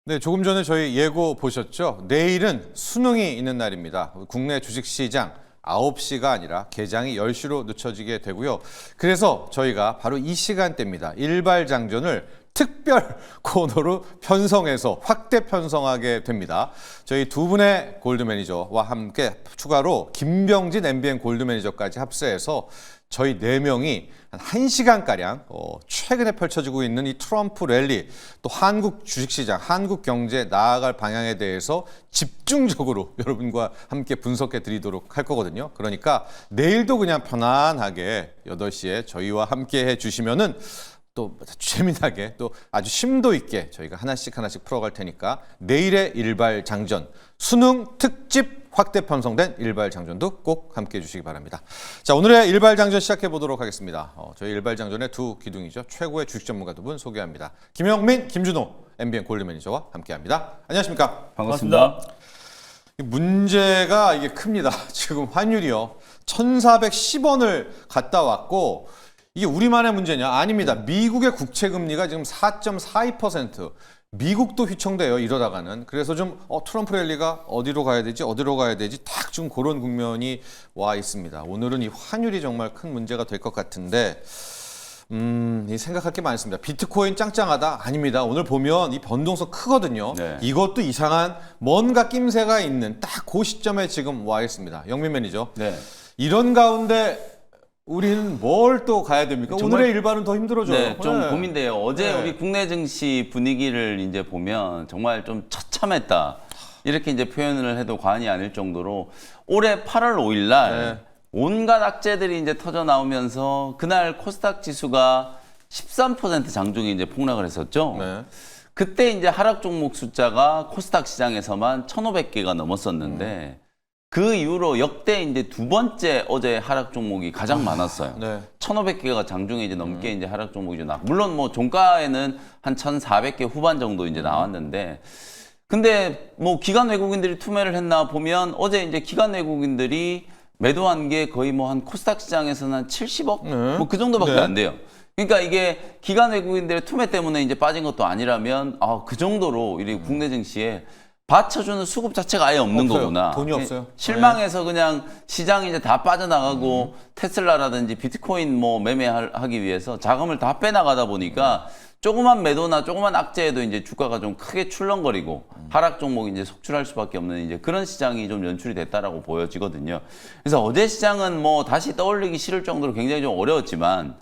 네, 조금 전에 저희 예고 보셨죠? 내일은 수능이 있는 날입니다. 국내 주식시장 9시가 아니라 개장이 10시로 늦춰지게 되고요. 그래서 저희가 바로 이 시간대입니다. 일발장전을 특별 코너로 편성해서 확대 편성하게 됩니다. 저희 두 분의 골드 매니저와 함께 추가로 김병진 MBN 골드 매니저까지 합세해서 저희 4명이 한 1시간가량 최근에 펼쳐지고 있는 이 트럼프 랠리, 또 한국 주식시장, 한국 경제 나아갈 방향에 대해서 집중적으로 여러분과 함께 분석해 드리도록 할 거거든요. 그러니까 내일도 그냥 편안하게 8시에 저희와 함께 해 주시면은 또 재미나게 또 아주 심도 있게 저희가 하나씩 풀어갈 테니까 내일의 일발장전, 수능 특집 확대 편성된 일발장전도 꼭 함께해 주시기 바랍니다. 자, 오늘의 일발장전 시작해 보도록 하겠습니다. 저희 일발장전의 두 기둥이죠. 최고의 주식 전문가 두 분 소개합니다. 김영민, 김준호 MBN 골드 매니저와 함께합니다. 안녕하십니까? 반갑습니다. 문제가 이게 큽니다. 지금 환율이요. 1,410원을 갔다 왔고 이게 우리만의 문제냐? 아닙니다. 미국의 국채 금리가 지금 4.42%. 미국도 휘청돼요, 이러다가는. 그래서 좀 트럼프 랠리가 어디로 가야 되지 딱 좀 그런 국면이 와 있습니다. 오늘은 이 환율이 정말 큰 문제가 될 것 같은데 이 생각할 게 많습니다. 비트코인 짱짱하다? 아닙니다. 오늘 보면 이 변동성 크거든요. 네. 이것도 이상한 뭔가 낌새가 있는 딱 그 시점에 지금 와 있습니다. 영민 매니저. 네. 이런 가운데 우리는 뭘 또 가야 됩니까? 오늘의 일반은 더 힘들어져요. 네, 좀 네. 고민돼요. 어제 네. 우리 국내 증시 분위기를 이제 보면 정말 좀 처참했다. 이렇게 이제 표현을 해도 과언이 아닐 정도로 올해 8월 5일 날 네. 온갖 악재들이 이제 터져 나오면서 그날 코스닥 지수가 13% 장중에 이제 폭락을 했었죠. 네. 그때 이제 하락 종목 숫자가 코스닥 시장에서만 1,500개가 넘었었는데 그 이후로 역대 이제 두 번째 어제 하락 종목이 가장 많았어요. 네. 1,500개가 장중에 이제 넘게 이제 하락 종목이 나. 물론 뭐 종가에는 한 1,400개 후반 정도 이제 나왔는데, 근데 뭐 기관 외국인들이 투매를 했나 보면 어제 이제 기관 외국인들이 매도한 게 거의 뭐 한 코스닥 시장에서는 한 70억 네. 뭐 그 정도밖에 네. 안 돼요. 그러니까 이게 기관 외국인들의 투매 때문에 이제 빠진 것도 아니라면 그 정도로 이 국내 증시에 받쳐주는 수급 자체가 아예 없는 없어요. 거구나. 돈이 없어요. 실망해서 그냥 시장이 이제 다 빠져나가고 테슬라라든지 비트코인 뭐 매매하기 위해서 자금을 다 빼나가다 보니까 조그만 매도나 조그만 악재에도 이제 주가가 좀 크게 출렁거리고 하락 종목이 이제 속출할 수밖에 없는 이제 그런 시장이 좀 연출이 됐다라고 보여지거든요. 그래서 어제 시장은 뭐 다시 떠올리기 싫을 정도로 굉장히 좀 어려웠지만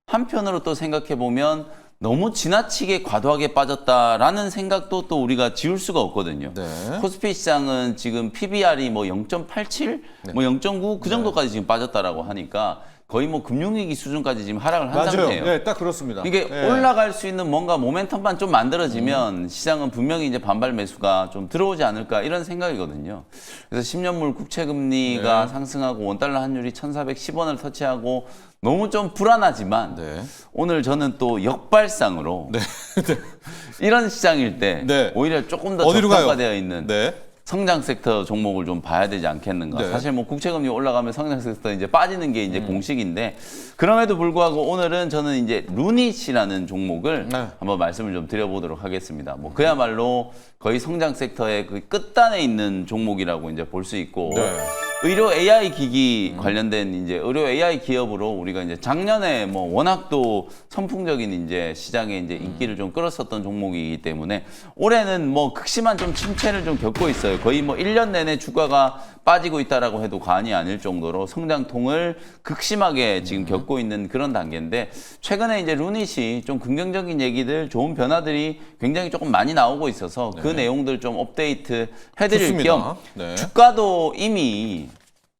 한편으로 또 생각해 보면 너무 지나치게 과도하게 빠졌다라는 생각도 또 우리가 지울 수가 없거든요. 네. 코스피 시장은 지금 PBR이 뭐 0.87, 뭐 0.9 그 정도까지 지금 빠졌다라고 하니까 거의 뭐 금융위기 수준까지 지금 하락을 한 맞아요. 상태예요. 네, 딱 그렇습니다. 이게 네. 올라갈 수 있는 뭔가 모멘텀만 좀 만들어지면 시장은 분명히 이제 반발 매수가 좀 들어오지 않을까 이런 생각이거든요. 그래서 10년물 국채 금리가 네. 상승하고 원달러 환율이 1,410원을 터치하고 너무 좀 불안하지만 네. 오늘 저는 또 역발상으로 이런 시장일 때 네. 오히려 조금 더 어디로 가요? 저평가되어 있는 네. 성장 섹터 종목을 좀 봐야 되지 않겠는가. 네. 사실 뭐 국채금리 올라가면 성장 섹터 이제 빠지는 게 이제 공식인데 그럼에도 불구하고 오늘은 저는 이제 루닛이라는 종목을 네. 한번 말씀을 좀 드려보도록 하겠습니다. 뭐 그야말로 거의 성장 섹터의 그 끝단에 있는 종목이라고 이제 볼 수 있고 네. 의료 AI 기기 관련된 이제 의료 AI 기업으로 우리가 이제 작년에 뭐 워낙 또 선풍적인 이제 시장에 이제 인기를 좀 끌었었던 종목이기 때문에 올해는 뭐 극심한 좀 침체를 좀 겪고 있어요. 거의 뭐 1년 내내 주가가 빠지고 있다라고 해도 과언이 아닐 정도로 성장통을 극심하게 지금 겪고 있는 그런 단계인데 최근에 이제 루닛이 좀 긍정적인 얘기들, 좋은 변화들이 굉장히 조금 많이 나오고 있어서 그 내용들 좀 업데이트 해드릴 좋습니다. 겸 네. 주가도 이미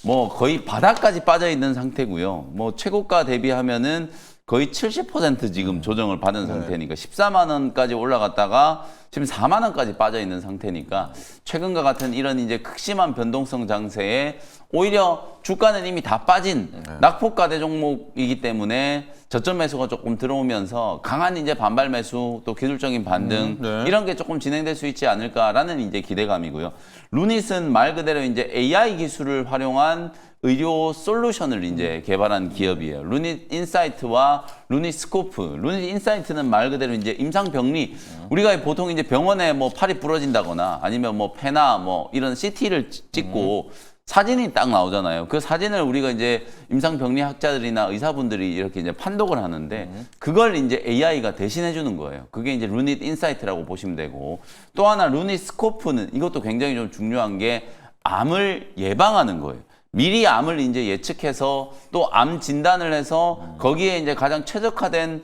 뭐 거의 바닥까지 빠져 있는 상태고요. 뭐 최고가 대비하면은 거의 70% 지금 조정을 받은 상태니까 14만 원까지 올라갔다가 지금 4만 원까지 빠져 있는 상태니까 최근과 같은 이런 이제 극심한 변동성 장세에 오히려 주가는 이미 다 빠진 낙폭과대 종목이기 때문에 저점 매수가 조금 들어오면서 강한 이제 반발 매수 또 기술적인 반등 네. 이런 게 조금 진행될 수 있지 않을까라는 이제 기대감이고요. 루닛은 말 그대로 이제 AI 기술을 활용한 의료 솔루션을 이제 개발한 기업이에요. 루닛 인사이트와 루닛 스코프. 루닛 인사이트는 말 그대로 이제 임상병리. 우리가 보통 이제 병원에 뭐 팔이 부러진다거나 아니면 뭐 폐나 뭐 이런 CT를 찍고 사진이 딱 나오잖아요. 그 사진을 우리가 이제 임상병리 학자들이나 의사분들이 이렇게 이제 판독을 하는데 그걸 이제 AI가 대신해 주는 거예요. 그게 이제 루닛 인사이트라고 보시면 되고, 또 하나 루닛 스코프는 이것도 굉장히 좀 중요한 게 암을 예방하는 거예요. 미리 암을 이제 예측해서 또 암 진단을 해서 거기에 이제 가장 최적화된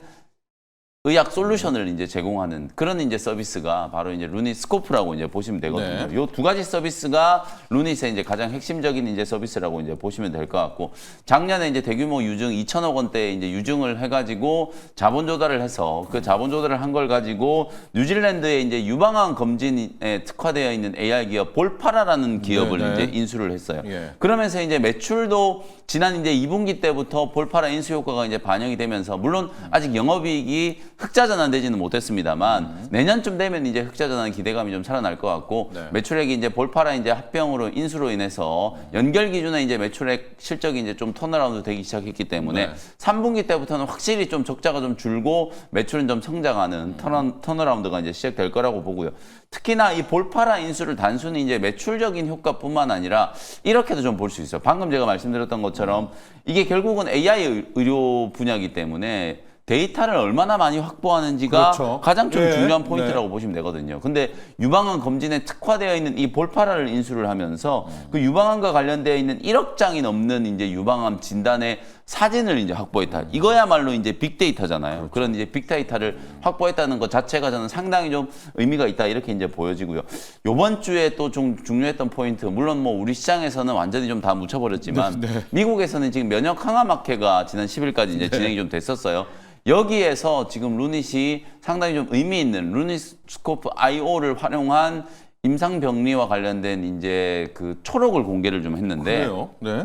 의학 솔루션을 이제 제공하는 그런 이제 서비스가 바로 이제 루닛 스코프라고 이제 보시면 되거든요. 네. 요 두 가지 서비스가 루닛의 이제 가장 핵심적인 이제 서비스라고 이제 보시면 될 것 같고, 작년에 이제 대규모 유증 2천억 원대 이제 유증을 해가지고 자본 조달을 해서 그 자본 조달을 한 걸 가지고 뉴질랜드의 이제 유방암 검진에 특화되어 있는 AI 기업 볼파라라는 기업을 네, 네. 이제 인수를 했어요. 예. 그러면서 이제 매출도 지난 이제 2분기 때부터 볼파라 인수 효과가 이제 반영이 되면서, 물론 아직 영업이익이 흑자 전환되지는 못했습니다만 내년쯤 되면 이제 흑자 전환 기대감이 좀 살아날 것 같고, 네. 매출액이 이제 볼파라 이제 합병으로 인수로 인해서 연결 기준에 이제 매출액 실적이 이제 좀 턴어라운드 되기 시작했기 때문에 네. 3분기 때부터는 확실히 좀 적자가 좀 줄고 매출은 좀 성장하는 턴어라운드가 이제 시작될 거라고 보고요. 특히나 이 볼파라 인수를 단순히 이제 매출적인 효과뿐만 아니라 이렇게도 좀 볼 수 있어요. 방금 제가 말씀드렸던 것처럼 이게 결국은 AI 의료 분야이기 때문에 데이터를 얼마나 많이 확보하는지가 그렇죠. 가장 좀 예. 중요한 포인트라고 보시면 되거든요. 근데 유방암 검진에 특화되어 있는 이 볼파라를 인수를 하면서 그 유방암과 관련되어 있는 1억 장이 넘는 이제 유방암 진단의 사진을 이제 확보했다. 이거야말로 이제 빅데이터잖아요. 그런 이제 빅데이터를 확보했다는 것 자체가 저는 상당히 좀 의미가 있다, 이렇게 이제 보여지고요. 요번 주에 또 좀 중요했던 포인트, 물론 뭐 우리 시장에서는 완전히 좀 다 묻혀버렸지만 미국에서는 지금 면역 항암 학회가 지난 10일까지 이제 진행이 좀 됐었어요. 여기에서 지금 루닛이 상당히 좀 의미 있는 루닛 스코프 IO를 활용한 임상병리와 관련된 이제 그 초록을 공개를 좀 했는데, 그래요. 네.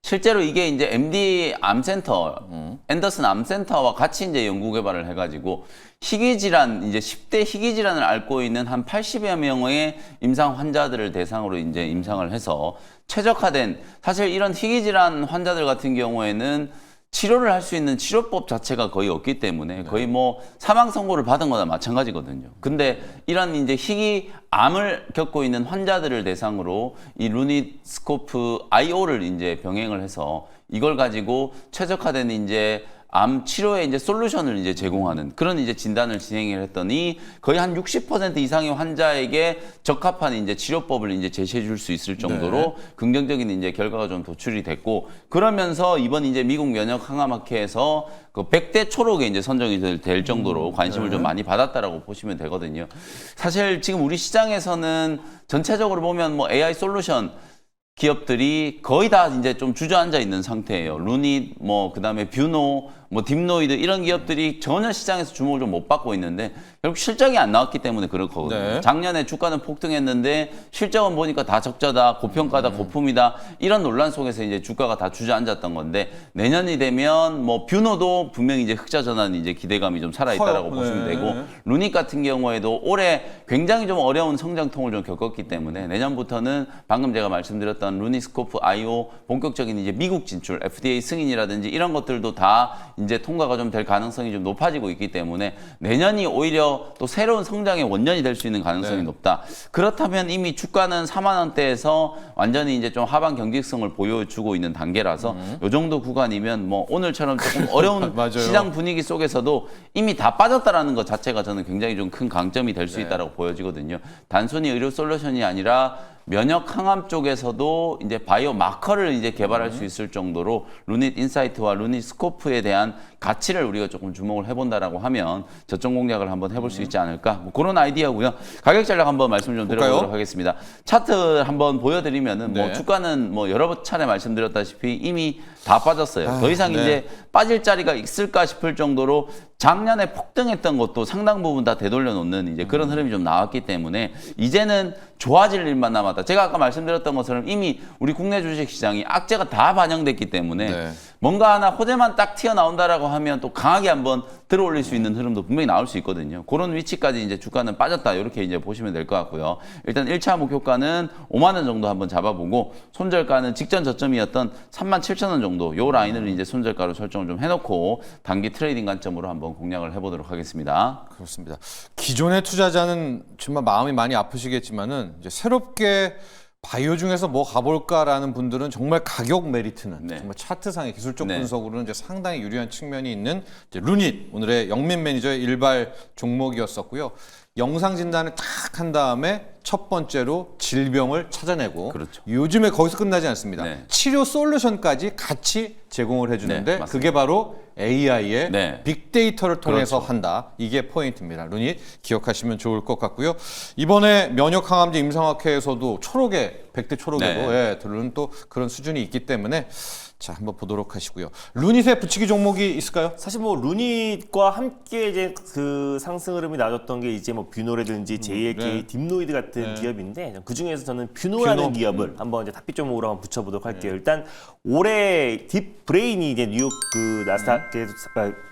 실제로 이게 이제 MD 암센터, 앤더슨 암센터와 같이 이제 연구 개발을 해가지고 희귀질환, 이제 10대 희귀질환을 앓고 있는 한 80여 명의 임상 환자들을 대상으로 이제 임상을 해서 최적화된, 사실 이런 희귀질환 환자들 같은 경우에는 치료를 할 수 있는 치료법 자체가 거의 없기 때문에 거의 뭐 사망 선고를 받은 거나 마찬가지거든요. 근데 이런 이제 희귀 암을 겪고 있는 환자들을 대상으로 이 루닛 스코프 IO를 이제 병행을 해서 이걸 가지고 최적화된 이제 암 치료에 이제 솔루션을 이제 제공하는 그런 이제 진단을 진행을 했더니 거의 한 60% 이상의 환자에게 적합한 이제 치료법을 이제 제시해 줄 수 있을 정도로 네. 긍정적인 이제 결과가 좀 도출이 됐고, 그러면서 이번 이제 미국 면역 항암학회에서 그 100대 초록에 이제 선정이 될 정도로 관심을 좀 많이 받았다라고 보시면 되거든요. 사실 지금 우리 시장에서는 전체적으로 보면 뭐 AI 솔루션 기업들이 거의 다 이제 좀 주저앉아 있는 상태예요. 루닛, 뭐 그다음에 뷰노, 뭐 딥노이드 이런 기업들이 전혀 시장에서 주목을 좀 못 받고 있는데 결국 실적이 안 나왔기 때문에 그럴 거거든요. 네. 작년에 주가는 폭등했는데 실적은 보니까 다 적자다, 고평가다, 고품이다 이런 논란 속에서 이제 주가가 다 주저앉았던 건데, 내년이 되면 뭐 뷰노도 분명히 이제 흑자 전환 이제 기대감이 좀 살아 있다라고 커요. 보시면 네. 되고, 루닛 같은 경우에도 올해 굉장히 좀 어려운 성장통을 좀 겪었기 때문에 내년부터는 방금 제가 말씀드렸던 루닛 스코프 IO 본격적인 이제 미국 진출, FDA 승인이라든지 이런 것들도 다 이제 통과가 좀 될 가능성이 좀 높아지고 있기 때문에 내년이 오히려 또 새로운 성장의 원년이 될 수 있는 가능성이 네. 높다. 그렇다면 이미 주가는 4만 원대에서 완전히 이제 좀 하방 경직성을 보여주고 있는 단계라서 요 정도 구간이면 뭐 오늘처럼 조금 어려운 맞아요. 시장 분위기 속에서도 이미 다 빠졌다라는 것 자체가 저는 굉장히 좀 큰 강점이 될 수 있다라고 보여지거든요. 단순히 의료 솔루션이 아니라 면역 항암 쪽에서도 이제 바이오 마커를 이제 개발할 수 있을 정도로 루닛 인사이트와 루닛 스코프에 대한 가치를 우리가 조금 주목을 해본다라고 하면 저점 공략을 한번 해볼 수 있지 않을까, 뭐 그런 아이디어고요. 가격 전략 한번 말씀 좀 볼까요? 드려보도록 하겠습니다. 차트 한번 보여드리면은 뭐 네. 주가는 뭐 여러 차례 말씀드렸다시피 이미 다 빠졌어요. 더 이상 네. 이제 빠질 자리가 있을까 싶을 정도로 작년에 폭등했던 것도 상당 부분 다 되돌려 놓는 이제 그런 흐름이 좀 나왔기 때문에 이제는 좋아질 일만 남았다. 제가 아까 말씀드렸던 것처럼 이미 우리 국내 주식 시장이 악재가 다 반영됐기 때문에 네. 뭔가 하나 호재만 딱 튀어나온다라고 하면 또 강하게 한번 들어올릴 수 있는 흐름도 분명히 나올 수 있거든요. 그런 위치까지 이제 주가는 빠졌다 이렇게 이제 보시면 될 것 같고요. 일단 1차 목표가는 5만 원 정도 한번 잡아보고 손절가는 직전 저점이었던 37,000원 정도 요 라인을 이제 손절가로 설정을 좀 해놓고 단기 트레이딩 관점으로 한번 공략을 해보도록 하겠습니다. 그렇습니다. 기존의 투자자는 정말 마음이 많이 아프시겠지만은 이제 새롭게 바이오 중에서 뭐 가볼까라는 분들은 정말 가격 메리트는 네. 정말 차트상의 기술적 네. 분석으로는 이제 상당히 유리한 측면이 있는 이제 루닛 오늘의 영민 매니저의 일발 종목이었었고요. 영상 진단을 딱 한 다음에 첫 번째로 질병을 찾아내고 그렇죠. 요즘에 거기서 끝나지 않습니다. 네. 치료 솔루션까지 같이 제공을 해주는데 네, 맞습니다. 그게 바로 AI의 네. 빅데이터를 통해서 그렇죠. 한다. 이게 포인트입니다. 루닛 기억하시면 좋을 것 같고요. 이번에 면역 항암제 임상학회에서도 초록에 100대 초록에도 네. 예, 들은 또 그런 수준이 있기 때문에 자 한번 보도록 하시고요. 루닛에 붙이기 종목이 있을까요? 사실 뭐 루닛과 함께 이제 그 상승 흐름이 나왔던 게 이제 뭐 뷰노라든지 JAK, 네. 딥노이드 같은 네. 기업인데 그 중에서 저는 뷰노라는 뷰노? 기업을 한번 이제 탑픽 종목으로 한번 붙여보도록 할게요. 일단 올해 딥브레인이 이제 뉴욕 그 나스닥에서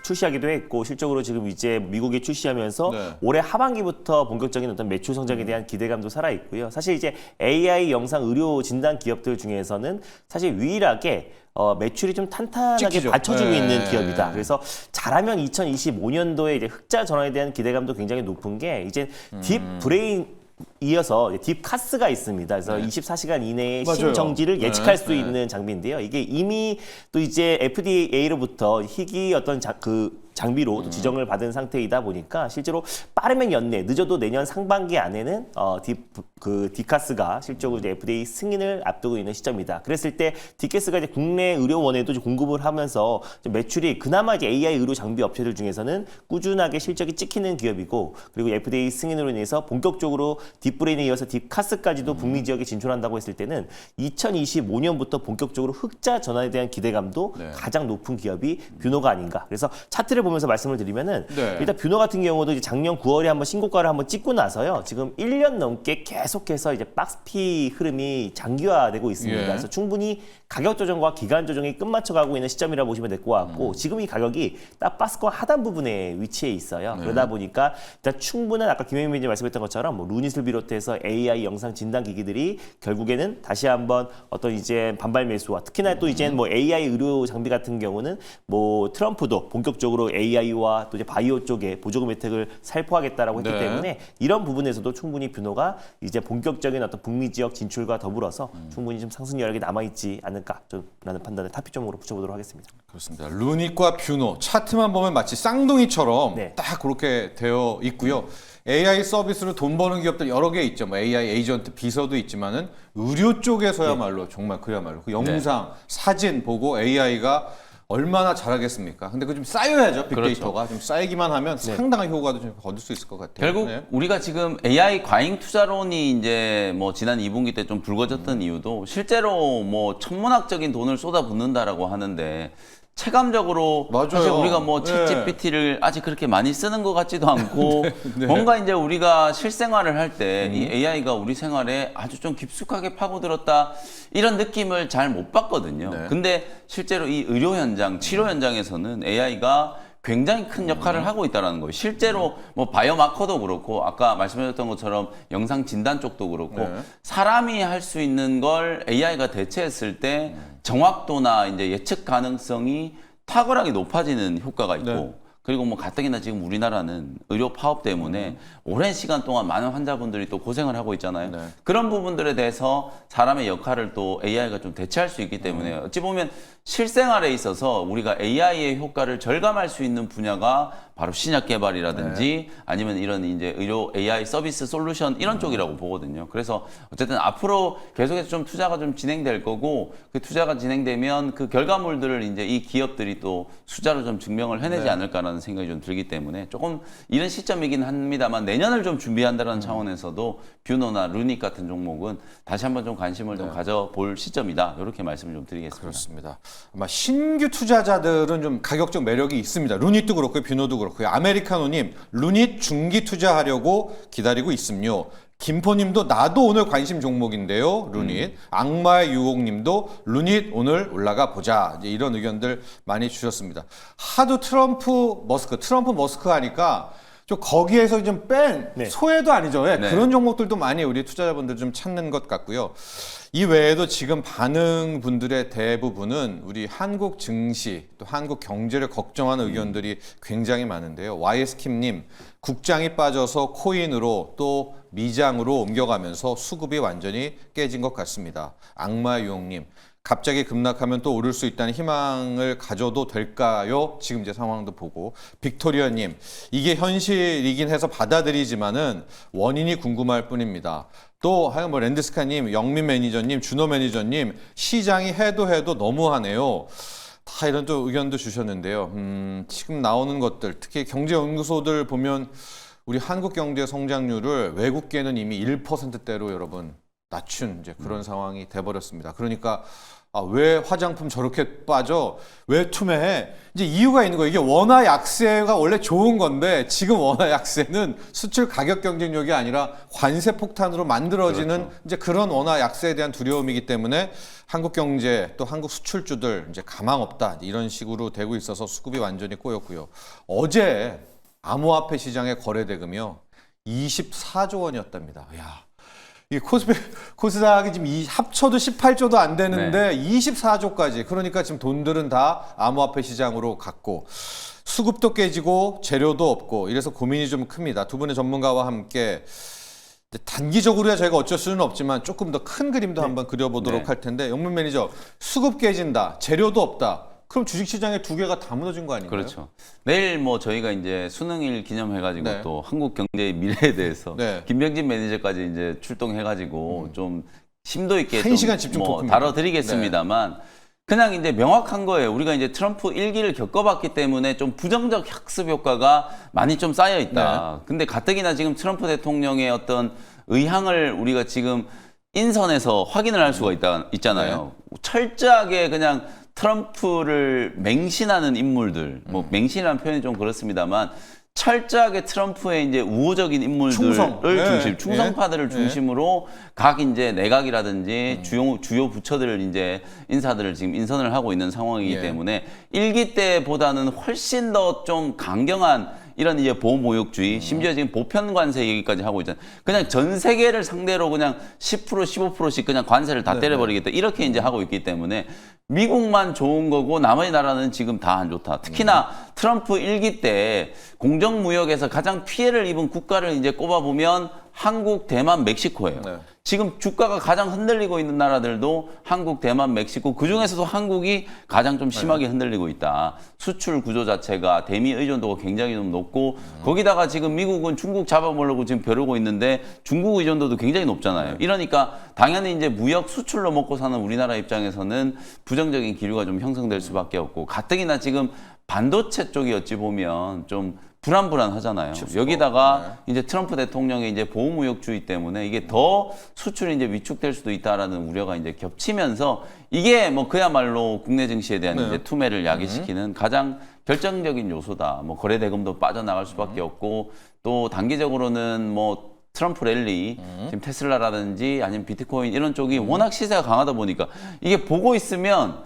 출시하기도 했고 실적으로 지금 이제 미국에 출시하면서 네. 올해 하반기부터 본격적인 어떤 매출 성장에 대한 기대감도 살아 있고요. 사실 이제 AI 영상 의료 진단 기업들 중에서는 사실 유일하게 매출이 좀 탄탄하게 찍히죠. 받쳐주고 네. 있는 기업이다. 그래서 잘하면 2025년도에 이제 흑자 전환에 대한 기대감도 굉장히 높은 게 이제 딥브레인 이어서 딥카스가 있습니다. 그래서 24시간 이내에 맞아요. 심정지를 예측할 네, 수 네. 있는 장비인데요. 이게 이미 또 이제 FDA로부터 희귀 어떤 장비로 또 지정을 받은 상태이다 보니까 실제로 빠르면 연내, 늦어도 내년 상반기 안에는 디카스가 실적으로 이제 FDA 승인을 앞두고 있는 시점이다. 그랬을 때 디카스가 이제 국내 의료원에도 좀 공급을 하면서 좀 매출이 그나마 이제 AI 의료 장비 업체들 중에서는 꾸준하게 실적이 찍히는 기업이고 그리고 FDA 승인으로 인해서 본격적으로 딥브레인에 이어서 딥카스까지도 북미 지역에 진출한다고 했을 때는 2025년부터 본격적으로 흑자 전환에 대한 기대감도 네. 가장 높은 기업이 뷰노가 아닌가. 그래서 차트를 보면서 말씀을 드리면은 네. 일단 뷰노 같은 경우도 이제 작년 9월에 한번 신고가를 한번 찍고 나서요. 지금 1년 넘게 계속해서 이제 박스피 흐름이 장기화되고 있습니다. 예. 그래서 충분히 가격 조정과 기간 조정이 끝마쳐가고 있는 시점이라고 보시면 될 것 같고 지금 이 가격이 딱 박스권 하단 부분에 위치해 있어요. 그러다 보니까 일단 충분한 아까 김혜민 매니저 말씀했던 것처럼 뭐 루닛을 비롯해서 AI 영상 진단 기기들이 결국에는 다시 한번 어떤 이제 반발 매수와 특히나 또 이제 뭐 AI 의료 장비 같은 경우는 뭐 트럼프도 본격적으로 AI와 또 이제 바이오 쪽에 보조금 혜택을 살포하겠다라고 했기 네. 때문에 이런 부분에서도 충분히 뷰노가 이제 본격적인 어떤 북미 지역 진출과 더불어서 충분히 좀 상승 여력이 남아있지 않을까라는 판단을 탑픽종으로 붙여보도록 하겠습니다. 그렇습니다. 루닛과 뷰노 차트만 보면 마치 쌍둥이처럼 네. 딱 그렇게 되어 있고요. AI 서비스로 돈 버는 기업들 여러 개 있죠. 뭐 AI 에이전트 비서도 있지만은 의료 쪽에서야말로 정말 그야말로 그 영상, 사진 보고 AI가 얼마나 잘하겠습니까? 근데 그 좀 쌓여야죠. 빅데이터가 좀 쌓이기만 하면 상당한 효과도 좀 얻을 수 있을 것 같아요. 결국 네. 우리가 지금 AI 과잉 투자론이 이제 뭐 지난 2분기 때 좀 불거졌던 이유도 실제로 뭐 천문학적인 돈을 쏟아붓는다라고 하는데 체감적으로 맞아요. 사실 우리가 뭐 네. 챗GPT를 아직 그렇게 많이 쓰는 것 같지도 않고 뭔가 이제 우리가 실생활을 할 때 이 AI가 우리 생활에 아주 좀 깊숙하게 파고들었다 이런 느낌을 잘 못 받거든요. 네. 근데 실제로 이 의료 현장, 치료 현장에서는 AI가 굉장히 큰 역할을 하고 있다는 거예요. 실제로 뭐 바이오마커도 그렇고 아까 말씀하셨던 것처럼 영상 진단 쪽도 그렇고 네. 사람이 할 수 있는 걸 AI가 대체했을 때 정확도나 이제 예측 가능성이 탁월하게 높아지는 효과가 있고 네. 그리고 뭐 가뜩이나 지금 우리나라는 의료 파업 때문에 오랜 시간 동안 많은 환자분들이 또 고생을 하고 있잖아요. 네. 그런 부분들에 대해서 사람의 역할을 또 AI가 좀 대체할 수 있기 때문에 어찌 보면 실생활에 있어서 우리가 AI의 효과를 절감할 수 있는 분야가 바로 신약 개발이라든지 아니면 이런 이제 의료 AI 서비스 솔루션 이런 쪽이라고 보거든요. 그래서 어쨌든 앞으로 계속해서 좀 투자가 좀 진행될 거고 그 투자가 진행되면 그 결과물들을 이제 이 기업들이 또 숫자로 좀 증명을 해내지 않을까라는 생각이 좀 들기 때문에 조금 이런 시점이긴 합니다만 내년을 좀 준비한다는 차원에서도 뷰노나 루닛 같은 종목은 다시 한번 좀 관심을 좀 가져볼 시점이다. 이렇게 말씀을 좀 드리겠습니다. 그렇습니다. 아마 신규 투자자들은 좀 가격적 매력이 있습니다. 루닛도 그렇고요, 뷰노도 그렇고요. 아메리카노님, 루닛 중기 투자하려고 기다리고 있음요. 김포님도 나도 오늘 관심 종목인데요. 루닛. 악마의 유혹님도 루닛 오늘 올라가 보자. 이제 이런 의견들 많이 주셨습니다. 하도 트럼프 머스크 하니까 좀 거기에서 좀 뺀 네. 소외도 아니죠. 예, 네. 그런 종목들도 많이 우리 투자자분들 좀 찾는 것 같고요. 이 외에도 지금 반응 분들의 대부분은 우리 한국 증시 또 한국 경제를 걱정하는 의견들이 굉장히 많은데요. YS킴님, 국장이 빠져서 코인으로 또 미장으로 옮겨가면서 수급이 완전히 깨진 것 같습니다. 악마 유혹님, 갑자기 급락하면 또 오를 수 있다는 희망을 가져도 될까요? 지금 제 상황도 보고. 빅토리아님, 이게 현실이긴 해서 받아들이지만은 원인이 궁금할 뿐입니다. 또 하여간 뭐 랜드스카님, 영민 매니저님, 준호 매니저님, 시장이 해도 너무하네요. 다 이런 또 의견도 주셨는데요. 지금 나오는 것들, 특히 경제연구소들 보면 우리 한국 경제 성장률을 외국계는 이미 1%대로 여러분 낮춘 이제 그런 상황이 돼버렸습니다. 그러니까 왜 화장품 저렇게 빠져? 왜 투매해? 이제 이유가 있는 거예요. 이게 원화 약세가 원래 좋은 건데 지금 원화 약세는 수출 가격 경쟁력이 아니라 관세 폭탄으로 만들어지는 그렇죠. 이제 그런 원화 약세에 대한 두려움이기 때문에 한국 경제 또 한국 수출주들 이제 가망 없다 이런 식으로 되고 있어서 수급이 완전히 꼬였고요. 어제 암호화폐 시장의 거래 대금이요 24조 원이었답니다. 야. 이 코스닥이 지금 합쳐도 18조도 안 되는데 24조까지. 그러니까 지금 돈들은 다 암호화폐 시장으로 갔고 수급도 깨지고 재료도 없고 이래서 고민이 좀 큽니다. 두 분의 전문가와 함께 단기적으로야 저희가 어쩔 수는 없지만 조금 더 큰 그림도 한번 그려보도록 네. 할 텐데 영문 매니저 수급 깨진다, 재료도 없다. 그럼 주식시장에 두 개가 다 무너진 거 아닌가요? 그렇죠. 내일 뭐 저희가 이제 수능일 기념해가지고 네. 또 한국 경제의 미래에 대해서 네. 김병진 매니저까지 이제 출동해가지고 좀 심도 있게 한 좀 시간 집중 뭐 토크입니다. 다뤄드리겠습니다만 그냥 이제 명확한 거예요. 우리가 이제 트럼프 일기를 겪어봤기 때문에 좀 부정적 학습 효과가 많이 좀 쌓여 있다. 근데 가뜩이나 지금 트럼프 대통령의 어떤 의향을 우리가 지금 인선에서 확인을 할 수가 있잖아요. 철저하게 그냥 트럼프를 맹신하는 인물들, 뭐 맹신이라는 표현이 좀 그렇습니다만 철저하게 트럼프의 이제 우호적인 인물들을 중심, 충성파들을 중심으로 각 이제 내각이라든지 주요 부처들을 이제 인사들을 지금 인선을 하고 있는 상황이기 때문에 일기 때보다는 훨씬 더 좀 강경한 이런 이제 보호무역주의, 심지어 지금 보편 관세 얘기까지 하고 있잖아요. 그냥 전 세계를 상대로 그냥 10%, 15%씩 그냥 관세를 다 때려버리겠다. 이렇게 이제 하고 있기 때문에 미국만 좋은 거고 나머지 나라는 지금 다 안 좋다. 특히나 트럼프 일기 때 공정무역에서 가장 피해를 입은 국가를 이제 꼽아보면 한국, 대만, 멕시코예요. 네. 지금 주가가 가장 흔들리고 있는 나라들도 한국, 대만, 멕시코 그중에서도 한국이 가장 좀 심하게 흔들리고 있다. 수출 구조 자체가 대미 의존도가 굉장히 좀 높고 거기다가 지금 미국은 중국 잡아먹으려고 지금 벼르고 있는데 중국 의존도도 굉장히 높잖아요. 이러니까 당연히 이제 무역 수출로 먹고 사는 우리나라 입장에서는 부정적인 기류가 좀 형성될 수밖에 없고 가뜩이나 지금 반도체 쪽이 어찌 보면 좀 불안하잖아요. 여기다가 이제 트럼프 대통령의 이제 보호무역주의 때문에 이게 더 수출이 이제 위축될 수도 있다라는 우려가 이제 겹치면서 이게 뭐 그야말로 국내 증시에 대한 이제 투매를 야기시키는 가장 결정적인 요소다. 뭐 거래 대금도 빠져나갈 수밖에 없고 또 단기적으로는 뭐 트럼프 랠리, 지금 테슬라라든지 아니면 비트코인 이런 쪽이 워낙 시세가 강하다 보니까 이게 보고 있으면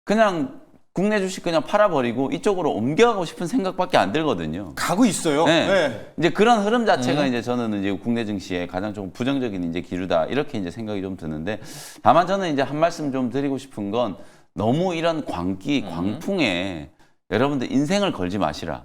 그냥 국내 주식 그냥 팔아버리고 이쪽으로 옮겨가고 싶은 생각밖에 안 들거든요. 가고 있어요. 네. 이제 그런 흐름 자체가 이제 저는 이제 국내 증시에 가장 좀 부정적인 이제 기류다 이렇게 이제 생각이 좀 드는데 다만 저는 이제 한 말씀 좀 드리고 싶은 건 너무 이런 광풍에 여러분들 인생을 걸지 마시라.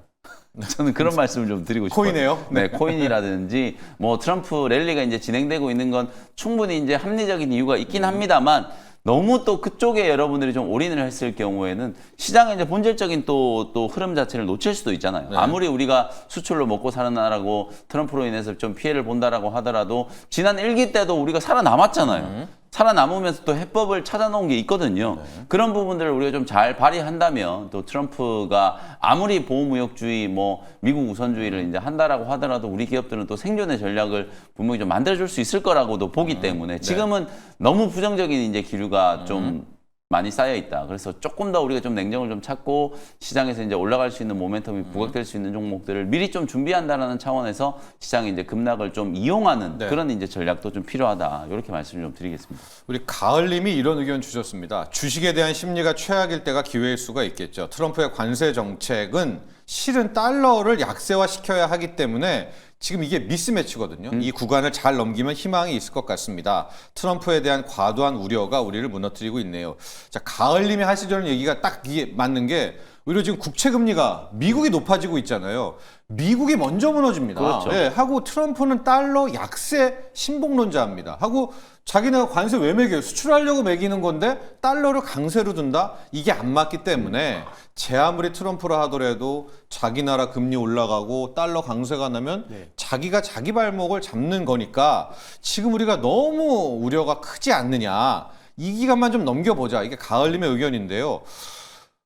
저는 그런 말씀을 좀 드리고 싶어요. 코인이에요? 네, 코인이라든지 뭐 트럼프 랠리가 이제 진행되고 있는 건 충분히 이제 합리적인 이유가 있긴 합니다만 너무 또 그쪽에 여러분들이 좀 올인을 했을 경우에는 시장의 이제 본질적인 또 흐름 자체를 놓칠 수도 있잖아요. 아무리 우리가 수출로 먹고 사는 나라고 트럼프로 인해서 좀 피해를 본다라고 하더라도 지난 1기 때도 우리가 살아남았잖아요. 살아남으면서 또 해법을 찾아놓은 게 있거든요. 그런 부분들을 우리가 좀 잘 발휘한다면 또 트럼프가 아무리 보호무역주의, 뭐 미국 우선주의를 이제 한다라고 하더라도 우리 기업들은 또 생존의 전략을 분명히 좀 만들어줄 수 있을 거라고도 보기 때문에 지금은 너무 부정적인 이제 기류가 좀 많이 쌓여 있다. 그래서 조금 더 우리가 좀 냉정을 좀 찾고 시장에서 이제 올라갈 수 있는 모멘텀이 부각될 수 있는 종목들을 미리 좀 준비한다라는 차원에서 시장의 이제 급락을 좀 이용하는 네. 그런 이제 전략도 좀 필요하다. 이렇게 말씀을 좀 드리겠습니다. 우리 가을님이 이런 의견 주셨습니다. 주식에 대한 심리가 최악일 때가 기회일 수가 있겠죠. 트럼프의 관세 정책은 실은 달러를 약세화시켜야 하기 때문에 지금 이게 미스매치거든요. 이 구간을 잘 넘기면 희망이 있을 것 같습니다. 트럼프에 대한 과도한 우려가 우리를 무너뜨리고 있네요. 자, 가을님이 하시려는 얘기가 딱 이게 맞는 게 오히려 지금 국채 금리가 미국이 높아지고 있잖아요. 미국이 먼저 무너집니다. 그렇죠. 예, 하고 트럼프는 달러 약세 신봉론자입니다. 하고 자기네가 관세 왜 매겨요? 수출하려고 매기는 건데 달러를 강세로 둔다? 이게 안 맞기 때문에 제 아무리 트럼프라 하더라도 자기 나라 금리 올라가고 달러 강세가 나면 자기가 자기 발목을 잡는 거니까 지금 우리가 너무 우려가 크지 않느냐. 이 기간만 좀 넘겨보자. 이게 가을님의 의견인데요.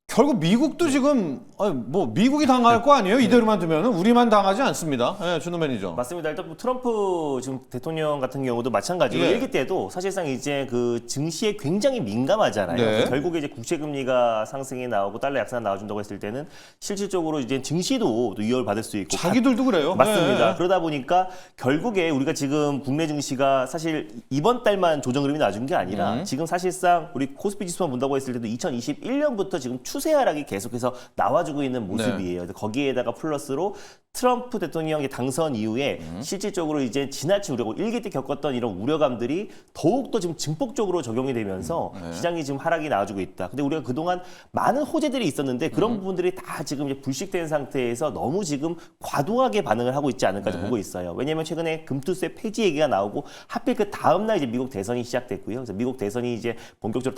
결국 미국도 지금 뭐 미국이 당할 거 아니에요? 이대로만 두면 우리만 당하지 않습니다. 예, 준호 매니저. 맞습니다. 일단 뭐 트럼프 지금 대통령 같은 경우도 마찬가지로 예. 일기 때도 사실상 이제 그 증시에 굉장히 민감하잖아요. 네. 그래서 결국에 이제 국채 금리가 상승이 나오고 달러 약세가 나와준다고 했을 때는 실질적으로 이제 증시도 또 위협을 받을 수 있고 자기들도 그래요. 맞습니다. 예. 그러다 보니까 결국에 우리가 지금 국내 증시가 사실 이번 달만 조정 흐름이 나준 게 아니라 지금 사실상 우리 코스피 지수만 본다고 했을 때도 2021년부터 지금 추세 하락이 계속해서 나와주고 있는 모습이에요. 그래서 거기에다가 플러스로 트럼프 대통령의 당선 이후에 실질적으로 이제 지나친 우려고 일기 때 겪었던 이런 우려감들이 더욱더 지금 증폭적으로 적용이 되면서 시장이 지금 하락이 나와주고 있다. 근데 우리가 그동안 많은 호재들이 있었는데 그런 부분들이 다 지금 이제 불식된 상태에서 너무 지금 과도하게 반응을 하고 있지 않을까 보고 있어요. 왜냐하면 최근에 금투세 폐지 얘기가 나오고 하필 그 다음날 이제 미국 대선이 시작됐고요. 그래서 미국 대선이 이제 본격적으로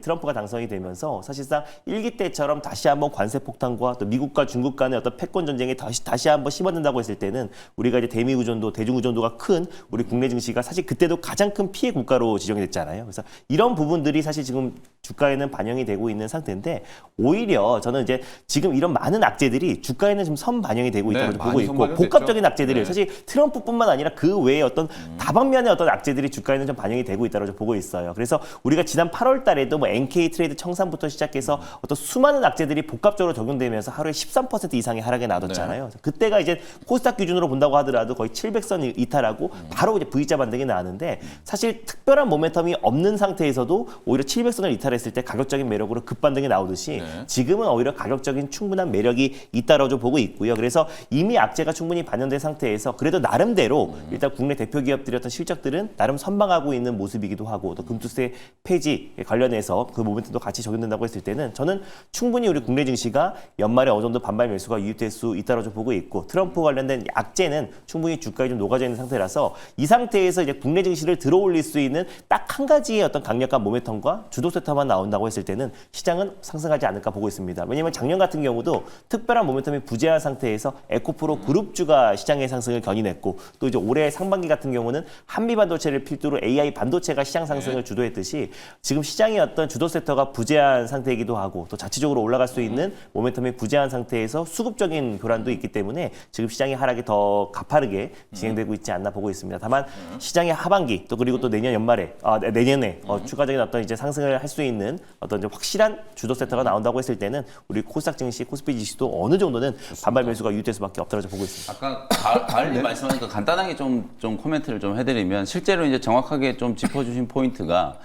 트럼프가 당선이 되면서 사실상 일기 때처럼 다시 한번 관세 폭탄과 또 미국과 중국 간의 어떤 패권 전쟁에 다시 한번 심어든다고 했을 때는 우리가 이제 대미 의존도, 대중 의존도가 큰 우리 국내 증시가 사실 그때도 가장 큰 피해 국가로 지정이 됐잖아요. 그래서 이런 부분들이 사실 지금 주가에는 반영이 되고 있는 상태인데 오히려 저는 이제 지금 이런 많은 악재들이 주가에는 지금 선반영이 되고 있다고 네, 보고 많이 있고 선반영됐죠. 복합적인 악재들을 네. 사실 트럼프뿐만 아니라 그 외에 어떤 다방면의 어떤 악재들이 주가에는 좀 반영이 되고 있다고 좀 보고 있어요. 그래서 우리가 지난 8월 달에도 뭐 NK 트레이드 청산부터 시작해서 어떤 수많은 악재들이 복합적으로 적용되면서 하루에 13% 이상의 하락에 나왔잖아요. 그때가 이제 코스닥 기준으로 본다고 하더라도 거의 700선 이탈하고 바로 이제 V자 반등이 나왔는데 사실 특별한 모멘텀이 없는 상태에서도 오히려 700선을 이탈했을 때 가격적인 매력으로 급반등이 나오듯이 지금은 오히려 가격적인 충분한 매력이 있다고 좀 보고 있고요. 그래서 이미 악재가 충분히 반영된 상태에서 그래도 나름대로 일단 국내 대표 기업들의 어떤 실적들은 나름 선방하고 있는 모습이기도 하고 또 금투세 폐지 관련해서 그 모멘텀도 같이 적용된다고 했을 때는 저는 충분히 우리 국내 증시가 연말에 어느 정도 반발 매수가 유입될 수 있다고 좀 보고 있고 트럼프 관련된 악재는 충분히 주가에 좀 녹아져 있는 상태라서 이 상태에서 이제 국내 증시를 들어올릴 수 있는 딱 한 가지의 어떤 강력한 모멘텀과 주도 세터만 나온다고 했을 때는 시장은 상승하지 않을까 보고 있습니다. 왜냐하면 작년 같은 경우도 특별한 모멘텀이 부재한 상태에서 에코프로 그룹주가 시장의 상승을 견인했고 또 이제 올해 상반기 같은 경우는 한미 반도체를 필두로 AI 반도체가 시장 상승을 주도했듯이 지금 시장의 어떤 주도 세터가 부재한 상태이기도 하고 또 자체적으로 올라갈 수 있는 모멘텀이 부재한 상태에서 수급적인 교란도 있기 때문에 지금 시장의 하락이 더 가파르게 진행되고 있지 않나 보고 있습니다. 다만 시장의 하반기 또 그리고 또 내년 연말에 내년에 추가적인 어떤 이제 상승을 할 수 있는 어떤 이제 확실한 주도 세터가 나온다고 했을 때는 우리 코스닥 증시, 코스피 지수도 어느 정도는 반발 매수가 유입될 수밖에 없다고 보고 있습니다. 아까 가을님 말씀하니까 간단하게 좀 코멘트를 좀 해드리면 실제로 이제 정확하게 좀 짚어주신 포인트가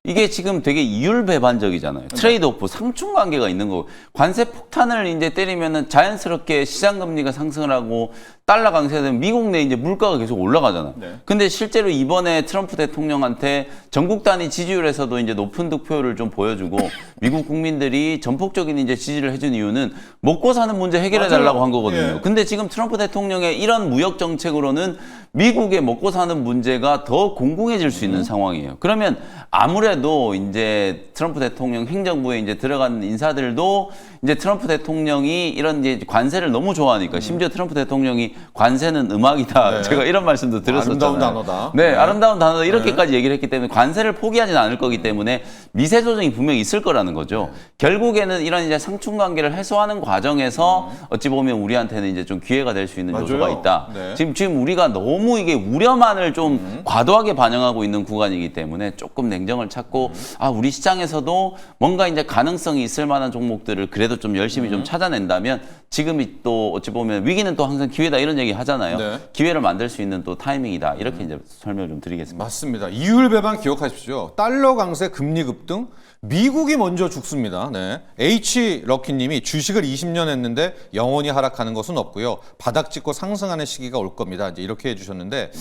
이게 지금 되게 이율배반적이잖아요. 트레이드오프, 상충 관계가 있는 거고 관세 폭탄을 이제 때리면은 자연스럽게 시장 금리가 상승을 하고 달러 강세가 되면 미국 내 이제 물가가 계속 올라가잖아요. 근데 실제로 이번에 트럼프 대통령한테 전국 단위 지지율에서도 이제 높은 득표를 좀 보여주고 미국 국민들이 전폭적인 이제 지지를 해준 이유는 먹고 사는 문제 해결해 달라고 한 거거든요. 예. 근데 지금 트럼프 대통령의 이런 무역 정책으로는 미국의 먹고 사는 문제가 더 공공해질 수 있는 상황이에요. 그러면 아무래도 이제 트럼프 대통령 행정부에 이제 들어간 인사들도 이제 트럼프 대통령이 이런 이제 관세를 너무 좋아하니까 심지어 트럼프 대통령이 관세는 음악이다. 네. 제가 이런 말씀도 드렸었잖아요. 아름다운 단어다. 네, 네. 아름다운 단어다. 이렇게까지 얘기를 했기 때문에 관세를 포기하지는 않을 거기 때문에 미세 조정이 분명히 있을 거라는 거죠. 결국에는 이런 이제 상충 관계를 해소하는 과정에서 어찌 보면 우리한테는 이제 좀 기회가 될 수 있는 맞아요. 요소가 있다. 네. 지금 우리가 너무 이게 우려만을 좀 과도하게 반영하고 있는 구간이기 때문에 조금 냉정을 찾고 우리 시장에서도 뭔가 이제 가능성이 있을 만한 종목들을 그래도 좀 열심히 좀 찾아낸다면 지금이 또 어찌 보면 위기는 또 항상 기회다 이런 얘기 하잖아요. 네. 기회를 만들 수 있는 또 타이밍이다 이렇게 이제 설명을 좀 드리겠습니다. 맞습니다. 이율 배반 기억하십시오. 달러 강세, 금리 급등, 미국이 먼저 죽습니다. 네. H 럭키님이 주식을 20년 했는데 영원히 하락하는 것은 없고요. 바닥 찍고 상승하는 시기가 올 겁니다. 이제 이렇게 해주셨는데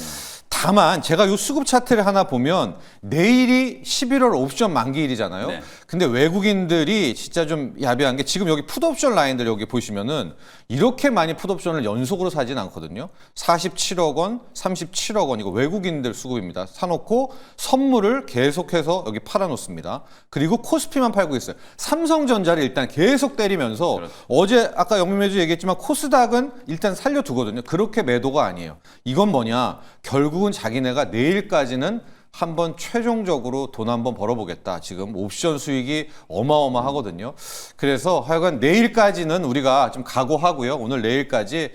다만 제가 이 수급 차트를 하나 보면 내일이 11월 옵션 만기일이잖아요. 네. 근데 외국인들이 진짜 좀 야비한 게 지금 여기 풋옵션 라인들 여기 보시면은 이렇게 많이 풋옵션을 연속으로 사진 않거든요. 47억 원, 37억 원 이거 외국인들 수급입니다. 사놓고 선물을 계속해서 여기 팔아놓습니다. 그리고 코스피만 팔고 있어요. 삼성전자를 일단 계속 때리면서 어제 아까 영민매주 얘기했지만 코스닥은 일단 살려두거든요. 그렇게 매도가 아니에요. 이건 뭐냐? 결국은 자기네가 내일까지는 한번 최종적으로 돈 한번 벌어보겠다. 지금 옵션 수익이 어마어마하거든요. 그래서 하여간 내일까지는 우리가 좀 각오하고요. 오늘 내일까지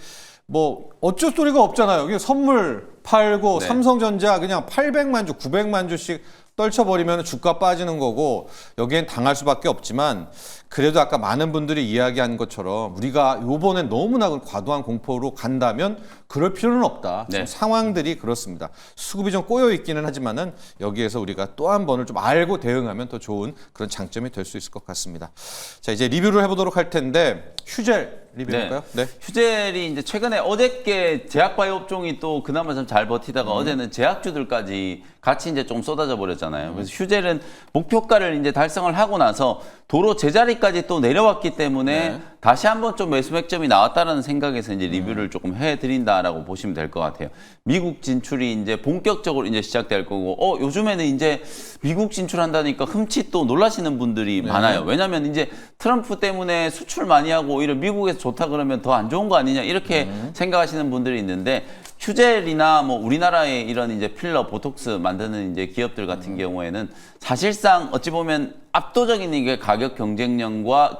뭐 어쩔 소리가 없잖아요. 이게 선물 팔고 네. 삼성전자 그냥 800만 주, 900만 주씩 떨쳐버리면 주가 빠지는 거고 여기엔 당할 수밖에 없지만 그래도 아까 많은 분들이 이야기한 것처럼 우리가 요번엔 너무나 과도한 공포로 간다면 그럴 필요는 없다. 지금 네. 상황들이 그렇습니다. 수급이 좀 꼬여 있기는 하지만은 여기에서 우리가 또 한 번을 좀 알고 대응하면 더 좋은 그런 장점이 될 수 있을 것 같습니다. 자, 이제 리뷰를 해보도록 할 텐데 휴젤 리뷰할까요? 네. 휴젤이 이제 최근에 어저께 제약바이오 업종이 또 그나마 좀 잘 버티다가 어제는 제약주들까지 같이 이제 좀 쏟아져 버렸잖아요. 그래서 휴젤은 목표가를 이제 달성을 하고 나서 도로 제자리까지 또 내려왔기 때문에 네. 다시 한번 좀 매수 맥점이 나왔다라는 생각에서 이제 리뷰를 조금 해드린다라고 보시면 될 것 같아요. 미국 진출이 이제 본격적으로 이제 시작될 거고, 요즘에는 이제 미국 진출한다니까 흠칫 또 놀라시는 분들이 많아요. 왜냐면 이제 트럼프 때문에 수출 많이 하고 오히려 미국에서 좋다 그러면 더 안 좋은 거 아니냐 이렇게 생각하시는 분들이 있는데 휴젤이나 뭐 우리나라의 이런 이제 필러, 보톡스 만드는 이제 기업들 같은 경우에는 사실상 어찌 보면 압도적인 이게 가격 경쟁력과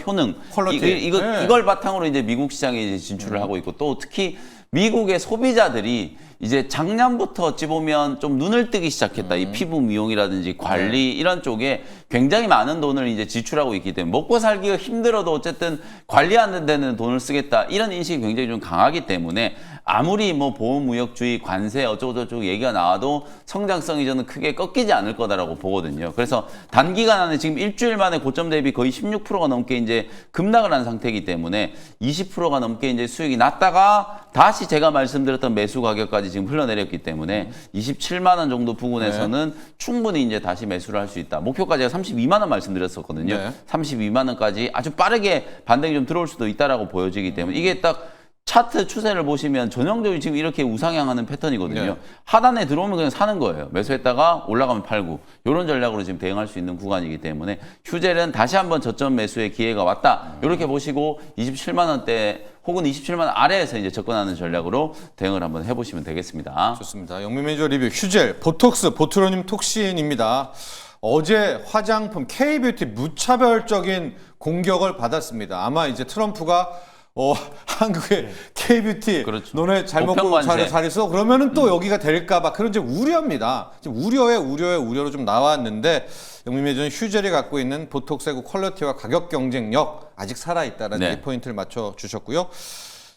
효능 퀄리티. 네. 이걸 바탕으로 이제 미국 시장에 이제 진출을 하고 있고 또 특히 미국의 소비자들이 이제 작년부터 어찌 보면 좀 눈을 뜨기 시작했다. 이 피부 미용이라든지 관리 이런 쪽에 굉장히 많은 돈을 이제 지출하고 있기 때문에 먹고 살기가 힘들어도 어쨌든 관리하는 데는 돈을 쓰겠다. 이런 인식이 굉장히 좀 강하기 때문에 아무리 뭐 보호무역주의, 관세 어쩌고저쩌고 얘기가 나와도 성장성이 저는 크게 꺾이지 않을 거다라고 보거든요. 그래서 단기간 안에 지금 일주일 만에 고점 대비 거의 16%가 넘게 이제 급락을 한 상태이기 때문에 20%가 넘게 이제 수익이 났다가 다시 제가 말씀드렸던 매수 가격까지 지금 흘러내렸기 때문에 27만 원 정도 부근에서는 충분히 이제 다시 매수를 할 수 있다. 목표가 제가 32만 원 말씀드렸었거든요. 네. 32만 원까지 아주 빠르게 반등이 좀 들어올 수도 있다라고 보여지기 때문에 이게 딱 차트 추세를 보시면 전형적으로 지금 이렇게 우상향하는 패턴이거든요. 네. 하단에 들어오면 그냥 사는 거예요. 매수했다가 올라가면 팔고 이런 전략으로 지금 대응할 수 있는 구간이기 때문에 휴젤은 다시 한번 저점 매수의 기회가 왔다. 이렇게 보시고 27만 원대 혹은 27만 원 아래에서 이제 접근하는 전략으로 대응을 한번 해보시면 되겠습니다. 좋습니다. 영민 매니저 리뷰 휴젤, 보톡스, 보트로늄 톡신입니다. 어제 화장품 K뷰티 무차별적인 공격을 받았습니다. 아마 이제 트럼프가 한국의 K뷰티 그렇죠. 너네 잘 먹고 보편관세. 잘 있어? 그러면은 또 여기가 될까봐 그런 이제 우려입니다. 지금 우려로 좀 나왔는데 영민 매니저는 휴젤이 갖고 있는 보톡스의 퀄리티와 가격 경쟁력 아직 살아있다는 네. 이 포인트를 맞춰 주셨고요.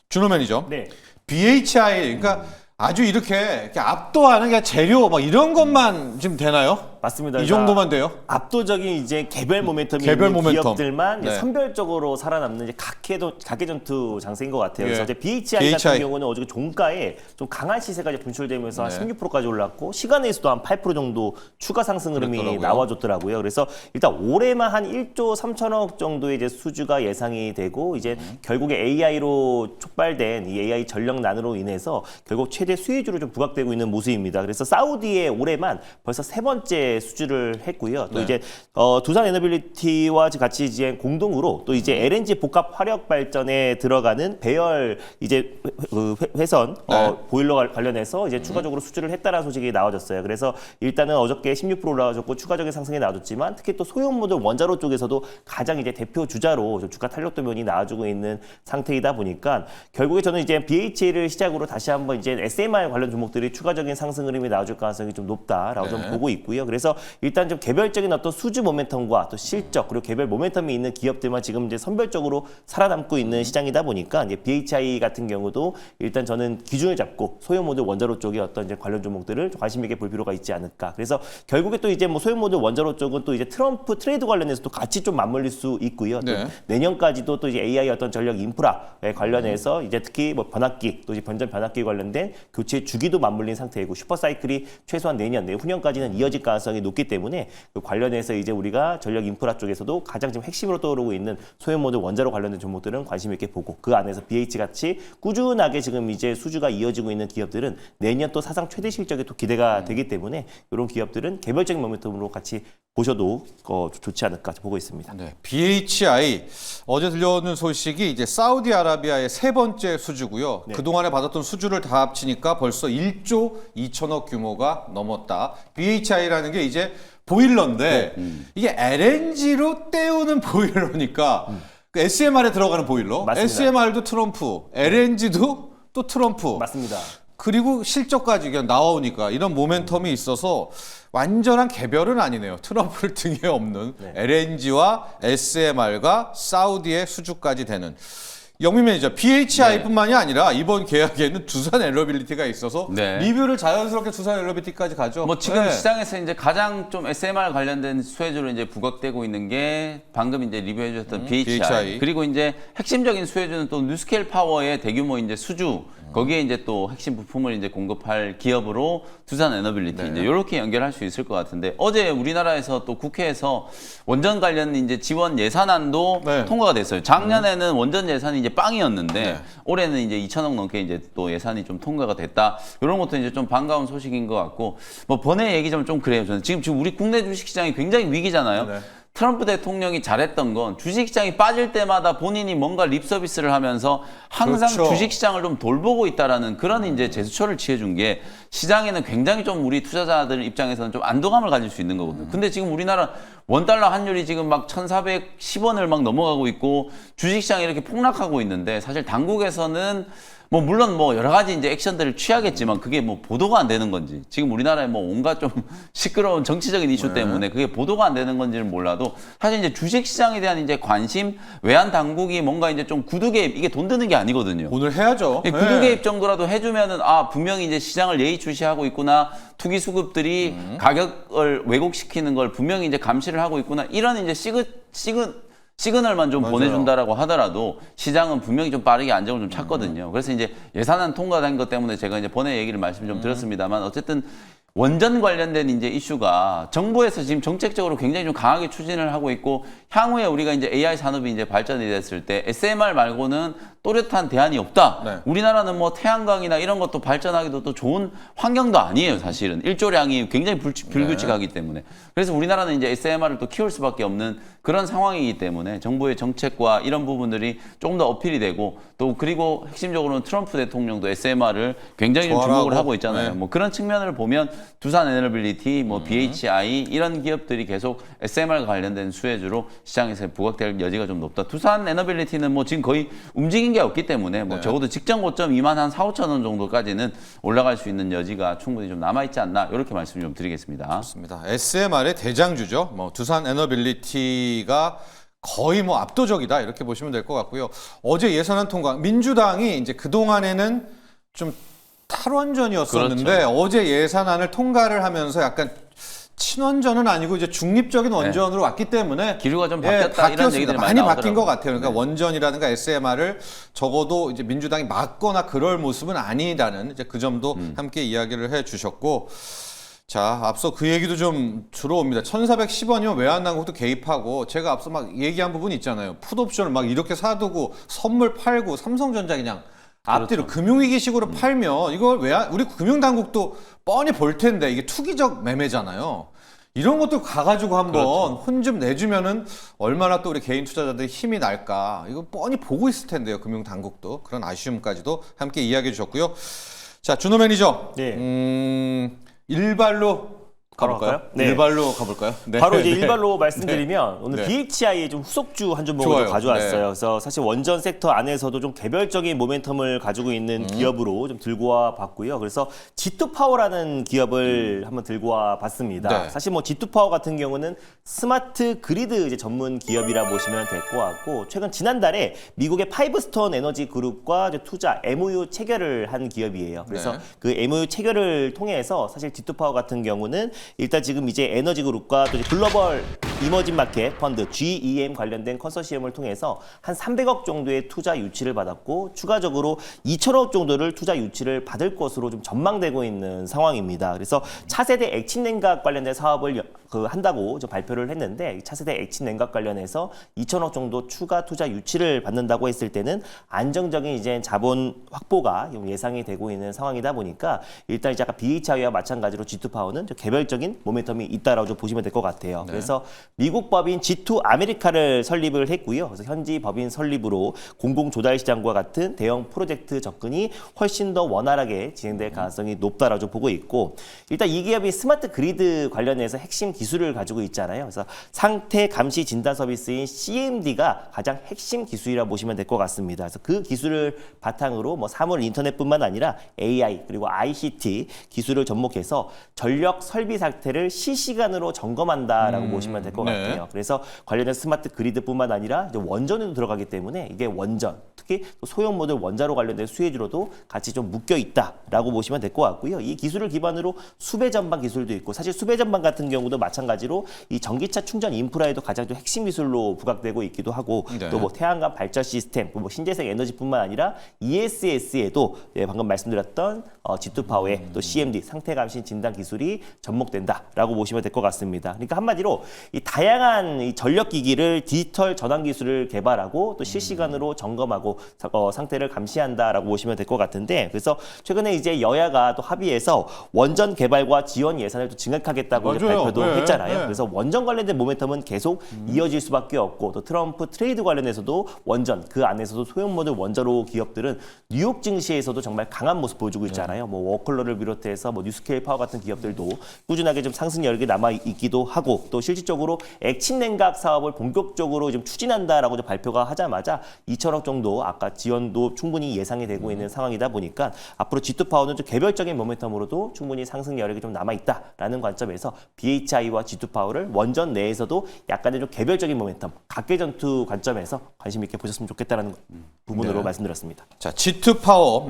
준호 매니저. 네. BHI 그러니까 아주 이렇게 압도하는 그냥 재료 막 이런 것만 지금 되나요? 맞습니다. 이 정도만 돼요? 압도적인 이제 개별 모멘텀이 개별 있는 모멘텀. 기업들만 이제 네. 선별적으로 살아남는 이제 각계전투 장세인 것 같아요. 그래서 예. 이제 BHI 같은 경우는 어제 종가에 좀 강한 시세가 이제 분출되면서 한 네. 16%까지 올랐고 시간에서도 한 8% 정도 추가 상승 흐름이 그랬더라고요. 나와줬더라고요. 그래서 일단 올해만 한 1조 3천억 정도의 이제 수주가 예상이 되고 이제 결국에 AI로 촉발된 이 AI 전력난으로 인해서 결국 최대 수혜주로 좀 부각되고 있는 모습입니다. 그래서 사우디에 올해만 벌써 세 번째 번째 수주를 했고요. 또 네. 이제 두산 에너빌리티와 같이 이제 공동으로 또 이제 LNG 복합 화력 발전에 들어가는 배열 이제 회선 네. 보일러 관련해서 이제 추가적으로 수주를 했다라는 소식이 나와졌어요. 그래서 일단은 어저께 16% 올라가졌고 추가적인 상승이 나와줬지만 특히 또 소형 모듈 원자로 쪽에서도 가장 이제 대표 주자로 좀 주가 탄력 도면이 나와주고 있는 상태이다 보니까 결국에 저는 이제 BHA를 시작으로 다시 한번 이제 SMR 관련 종목들이 추가적인 상승 흐름이 나와줄 가능성이 좀 높다라고 네. 좀 보고 있고요. 그래서 일단 좀 개별적인 어떤 수주 모멘텀과 또 실적 그리고 개별 모멘텀이 있는 기업들만 지금 이제 선별적으로 살아남고 있는 시장이다 보니까 이제 BHI 같은 경우도 일단 저는 기준을 잡고 소형 모듈 원자로 쪽의 어떤 이제 관련 종목들을 관심 있게 볼 필요가 있지 않을까. 그래서 결국에 또 이제 뭐 소형 모듈 원자로 쪽은 또 이제 트럼프 트레이드 관련해서 또 같이 좀 맞물릴 수 있고요. 또 네. 내년까지도 또 이제 AI 어떤 전력 인프라에 관련해서 이제 특히 뭐 변압기 또 이제 변전 변압기 관련된 교체 주기도 맞물린 상태이고 슈퍼 사이클이 최소한 내후년까지는 이어질 가능성이 높기 때문에 그 관련해서 이제 우리가 전력 인프라 쪽에서도 가장 지금 핵심으로 떠오르고 있는 소형 모듈 원자로 관련된 종목들은 관심 있게 보고 그 안에서 BH 같이 꾸준하게 지금 이제 수주가 이어지고 있는 기업들은 내년 또 사상 최대 실적이 또 기대가 되기 때문에 이런 기업들은 개별적인 모멘텀으로 같이 보셔도 좋지 않을까 보고 있습니다. 네, BHI 어제 들려오는 소식이 이제 사우디아라비아의 세 번째 수주고요. 네. 그동안에 받았던 수주를 다 합치니까 벌써 1조 2천억 규모가 넘었다. BHI라는 게 이제 보일러인데 이게 LNG로 때우는 보일러니까 그 SMR에 들어가는 보일러. 맞습니다. SMR도 트럼프, LNG도 또 트럼프. 맞습니다. 그리고 실적까지 그냥 나오니까 이런 모멘텀이 있어서 완전한 개별은 아니네요. 트럼프를 등에 업는 LNG와 SMR과 사우디의 수주까지 되는. 영민 매니저, BHI뿐만이 아니라 이번 계약에는 두산 에너빌리티가 있어서 네. 리뷰를 자연스럽게 두산 에너빌리티까지 가죠. 뭐 지금 네. 시장에서 이제 가장 좀 SMR 관련된 수혜주로 이제 부각되고 있는 게 방금 이제 리뷰해 주셨던 BHI. 그리고 이제 핵심적인 수혜주는 또 뉴스케일 파워의 대규모 이제 수주 거기에 이제 또 핵심 부품을 이제 공급할 기업으로 두산 에너빌리티 이제 이렇게 연결할 수 있을 것 같은데 어제 우리나라에서 또 국회에서 원전 관련 이제 지원 예산안도 네. 통과가 됐어요. 작년에는 원전 예산이 이제 빵이었는데 네. 올해는 이제 2천억 넘게 이제 또 예산이 좀 통과가 됐다. 이런 것도 이제 좀 반가운 소식인 것 같고 뭐 번외 얘기 좀 그래요. 저는 지금 우리 국내 주식시장이 굉장히 위기잖아요. 네. 트럼프 대통령이 잘했던 건 주식시장이 빠질 때마다 본인이 뭔가 립서비스를 하면서 항상 그렇죠. 주식시장을 좀 돌보고 있다라는 그런 이제 제스처를 취해준 게 시장에는 굉장히 좀 우리 투자자들 입장에서는 좀 안도감을 가질 수 있는 거거든요. 근데 지금 우리나라 원달러 환율이 지금 막 1,410원을 막 넘어가고 있고 주식시장이 이렇게 폭락하고 있는데 사실 당국에서는 뭐 물론 뭐 여러 가지 이제 액션들을 취하겠지만 그게 뭐 보도가 안 되는 건지 지금 우리나라에 뭐 온갖 좀 시끄러운 정치적인 이슈 때문에 그게 보도가 안 되는 건지는 몰라도 사실 이제 주식 시장에 대한 이제 관심 외환 당국이 뭔가 이제 좀 구두 개입 이게 돈 드는 게 아니거든요. 오늘 해야죠. 예, 구두 개입 정도라도 해주면은 아 분명히 이제 시장을 예의주시하고 있구나 투기 수급들이 가격을 왜곡시키는 걸 분명히 이제 감시를 하고 있구나 이런 이제 시그널만 좀 맞아요. 보내준다라고 하더라도 시장은 분명히 좀 빠르게 안정을 좀 찾거든요. 그래서 이제 예산안 통과된 것 때문에 제가 이제 번외 얘기를 말씀 좀 드렸습니다만 어쨌든 원전 관련된 이제 이슈가 정부에서 지금 정책적으로 굉장히 좀 강하게 추진을 하고 있고 향후에 우리가 이제 AI 산업이 이제 발전이 됐을 때 SMR 말고는 또렷한 대안이 없다. 네. 우리나라는 뭐 태양광이나 이런 것도 발전하기도 또 좋은 환경도 아니에요, 사실은. 일조량이 굉장히 불규칙하기 때문에. 그래서 우리나라는 이제 SMR을 또 키울 수밖에 없는 그런 상황이기 때문에 정부의 정책과 이런 부분들이 조금 더 어필이 되고 또 그리고 핵심적으로는 트럼프 대통령도 SMR을 굉장히 좀 주목을 좋아하고. 하고 있잖아요. 네. 뭐 그런 측면을 보면 두산 에너빌리티, 뭐 BHI 이런 기업들이 계속 SMR 관련된 수혜주로 시장에서 부각될 여지가 좀 높다. 두산 에너빌리티는 뭐 지금 거의 움직인 게 없기 때문에 뭐 네. 적어도 직전 고점 2만 한 4, 5천 원 정도까지는 올라갈 수 있는 여지가 충분히 좀 남아 있지 않나 이렇게 말씀 좀 드리겠습니다. 맞습니다. SMR의 대장주죠. 뭐 두산 에너빌리티가 거의 뭐 압도적이다 이렇게 보시면 될 것 같고요. 어제 예산안 통과 민주당이 이제 그 동안에는 좀 탈원전이었었는데 그렇죠. 어제 예산안을 통과를 하면서 약간 친원전은 아니고 이제 중립적인 원전으로 왔기 때문에 기류가 좀 바뀌었다 이런 얘기들이 많이 많이 바뀐 것 나오더라고요. 같아요. 그러니까 원전이라든가 SMR을 적어도 이제 민주당이 막거나 그럴 모습은 아니라는 이제 그 점도 함께 이야기를 해주셨고. 자, 앞서 그 얘기도 좀 들어옵니다. 1,410원이면 외환당국도 개입하고 제가 앞서 막 얘기한 부분이 있잖아요. 풋옵션을 막 이렇게 사두고 선물 팔고 삼성전자 그냥 앞뒤로 금융위기식으로 팔면 이걸 우리 금융당국도 뻔히 볼 텐데 이게 투기적 매매잖아요. 이런 것도 가가지고 한번 그렇죠. 혼 좀 내주면은 얼마나 또 우리 개인 투자자들이 힘이 날까. 이거 뻔히 보고 있을 텐데요. 금융당국도. 그런 아쉬움까지도 함께 이야기해 주셨고요. 자, 준호 매니저. 네. 일발로 가볼까요? 갈까요? 네. 일발로 가볼까요? 네. 바로 이제 네. 일발로 말씀드리면 오늘 네. BHI의 좀 후속주 한 종목을 좋아요. 좀 가져왔어요. 네. 그래서 사실 원전 섹터 안에서도 좀 개별적인 모멘텀을 가지고 있는 기업으로 좀 들고 와 봤고요. 그래서 G2 파워라는 기업을 한번 들고 와 봤습니다. 네. 사실 뭐 G2 파워 같은 경우는 스마트 그리드 이제 전문 기업이라 보시면 될 것 같고 최근 지난달에 미국의 파이브스톤 에너지 그룹과 이제 투자 MOU 체결을 한 기업이에요. 그래서 네. 그 MOU 체결을 통해서 사실 G2 파워 같은 경우는 일단 지금 이제 에너지 그룹과 또 이제 글로벌 이머징 마켓 펀드 GEM 관련된 컨소시엄을 통해서 한 300억 정도의 투자 유치를 받았고 추가적으로 2천억 정도를 투자 유치를 받을 것으로 좀 전망되고 있는 상황입니다. 그래서 차세대 액침 냉각 관련된 사업을 한다고 좀 발표를 했는데 차세대 액침 냉각 관련해서 2천억 정도 추가 투자 유치를 받는다고 했을 때는 안정적인 이제 자본 확보가 예상이 되고 있는 상황이다 보니까 일단 이제 아까 BHI와 마찬가지로 G2 파워는 좀 개별적인 모멘텀이 있다라고 좀 보시면 될 것 같아요. 네. 그래서 미국 법인 G2 아메리카를 설립을 했고요. 그래서 현지 법인 설립으로 공공 조달 시장과 같은 대형 프로젝트 접근이 훨씬 더 원활하게 진행될 가능성이 높다라고 좀 보고 있고 일단 이 기업이 스마트 그리드 관련해서 핵심 기술을 가지고 있잖아요. 그래서 상태 감시 진단 서비스인 CMD가 가장 핵심 기술이라고 보시면 될 것 같습니다. 그래서 그 기술을 바탕으로 뭐 사물 인터넷뿐만 아니라 AI 그리고 ICT 기술을 접목해서 전력 설비 상태를 실시간으로 점검한다라고 보시면 될 것 네. 같아요. 그래서 관련된 스마트 그리드뿐만 아니라 이제 원전에도 들어가기 때문에 이게 원전, 특히 또 소형 모듈 원자로 관련된 수혜주로도 같이 좀 묶여 있다라고 보시면 될 것 같고요. 이 기술을 기반으로 수배 전방 기술도 있고 사실 수배 전방 같은 경우도 마찬가지로 이 전기차 충전 인프라에도 가장 좀 핵심 기술로 부각되고 있기도 하고 네. 또 뭐 태양광 발전 시스템, 뭐 신재생 에너지뿐만 아니라 ESS에도 예, 방금 말씀드렸던 G2 파워의 또 CMD 상태 감시 진단 기술이 접목된다라고 보시면 될 것 같습니다. 그러니까 한마디로 이 다양한 이 전력 기기를 디지털 전환 기술을 개발하고 또 실시간으로 점검하고 상태를 감시한다라고 보시면 될 것 같은데 그래서 최근에 이제 여야가 또 합의해서 원전 개발과 지원 예산을 또 증액하겠다고 이제 맞아요. 발표도 네, 했잖아요. 네. 그래서 원전 관련된 모멘텀은 계속 이어질 수밖에 없고 또 트럼프 트레이드 관련해서도 원전 그 안에서도 소형 모듈 원자로 기업들은 뉴욕 증시에서도 정말 강한 모습 보여주고 있잖아요. 뭐 워컬러를 비롯해서 뭐 뉴스케일 파워 같은 기업들도 꾸준하게 좀 상승 여력이 남아 있기도 하고 또 실질적으로 액침 냉각 사업을 본격적으로 좀 추진한다라고 좀 발표가 하자마자 2천억 정도 아까 지원도 충분히 예상이 되고 있는 상황이다 보니까 앞으로 G2 파워는 좀 개별적인 모멘텀으로도 충분히 상승 여력이 좀 남아 있다라는 관점에서 BHI와 G2 파워를 원전 내에서도 약간의 좀 개별적인 모멘텀, 각계 전투 관점에서 관심 있게 보셨으면 좋겠다라는 부분으로 네. 말씀드렸습니다. 자, G2 파워.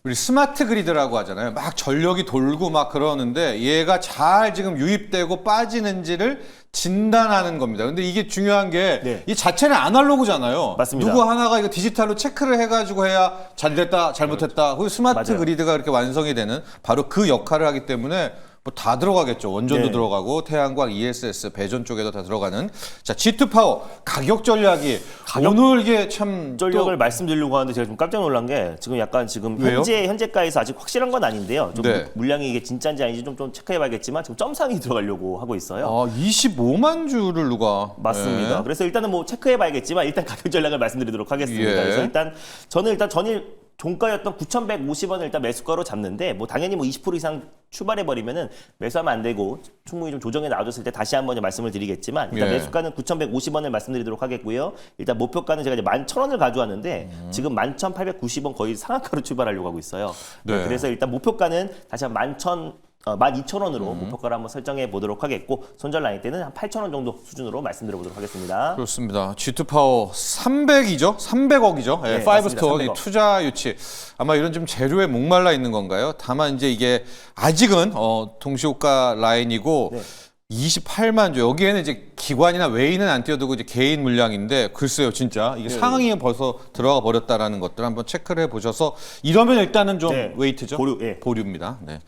우리 스마트 그리드라고 하잖아요. 막 전력이 돌고 막 그러는데 얘가 잘 지금 유입되고 빠지는지를 진단하는 겁니다. 근데 이게 중요한 게 네. 이 자체는 아날로그잖아요. 맞습니다. 누구 하나가 이거 디지털로 체크를 해가지고 해야 잘 됐다, 잘못했다. 그 스마트 맞아요. 그리드가 이렇게 완성이 되는 바로 그 역할을 하기 때문에 뭐 다 들어가겠죠. 원전도 네. 들어가고 태양광, ESS, 배전 쪽에도 다 들어가는. 자, G2 파워 가격 전략이 오늘 이게 참 전력을 말씀드리려고 하는데 제가 좀 깜짝 놀란 게 지금 약간 지금 왜요? 현재가에서 아직 확실한 건 아닌데요. 좀 네. 물량이 이게 진짜인지 아닌지 좀 체크해봐야겠지만 지금 점상이 들어가려고 하고 있어요. 25만 주를 누가 맞습니다. 네. 그래서 일단은 뭐 체크해봐야겠지만 일단 가격 전략을 말씀드리도록 하겠습니다. 예. 그래서 저는 전일 종가였던 9,150원을 일단 매수가로 잡는데 뭐 당연히 뭐 20% 이상 출발해 버리면은 매수하면 안 되고 충분히 좀 조정에 나와줬을 때 다시 한번 말씀을 드리겠지만 일단 예. 매수가는 9,150원을 말씀드리도록 하겠고요. 일단 목표가는 제가 이제 11,000원을 가져왔는데 지금 11,890원 거의 상한가로 출발하려고 하고 있어요. 네. 그래서 일단 목표가는 다시 한 12,000원으로 목표가를 한번 설정해 보도록 하겠고 손절 라인 때는 한 8,000원 정도 수준으로 말씀드려 보도록 하겠습니다. 그렇습니다. G2 파워 300이죠? 300억이죠? 예, 네, 파이브스톤 맞습니다. 300억. 투자 유치. 아마 이런 좀 재료에 목말라 있는 건가요? 다만 이제 이게 아직은 동시호가 라인이고 네. 28만 주. 여기에는 이제 기관이나 외인은 안 뛰어들고 이제 개인 물량인데 글쎄요, 진짜 이게 상황이 벌써 들어가 버렸다라는 것들 한번 체크를 해 보셔서 이러면 일단은 좀 네. 웨이트죠. 보류, 예. 보류입니다. 네.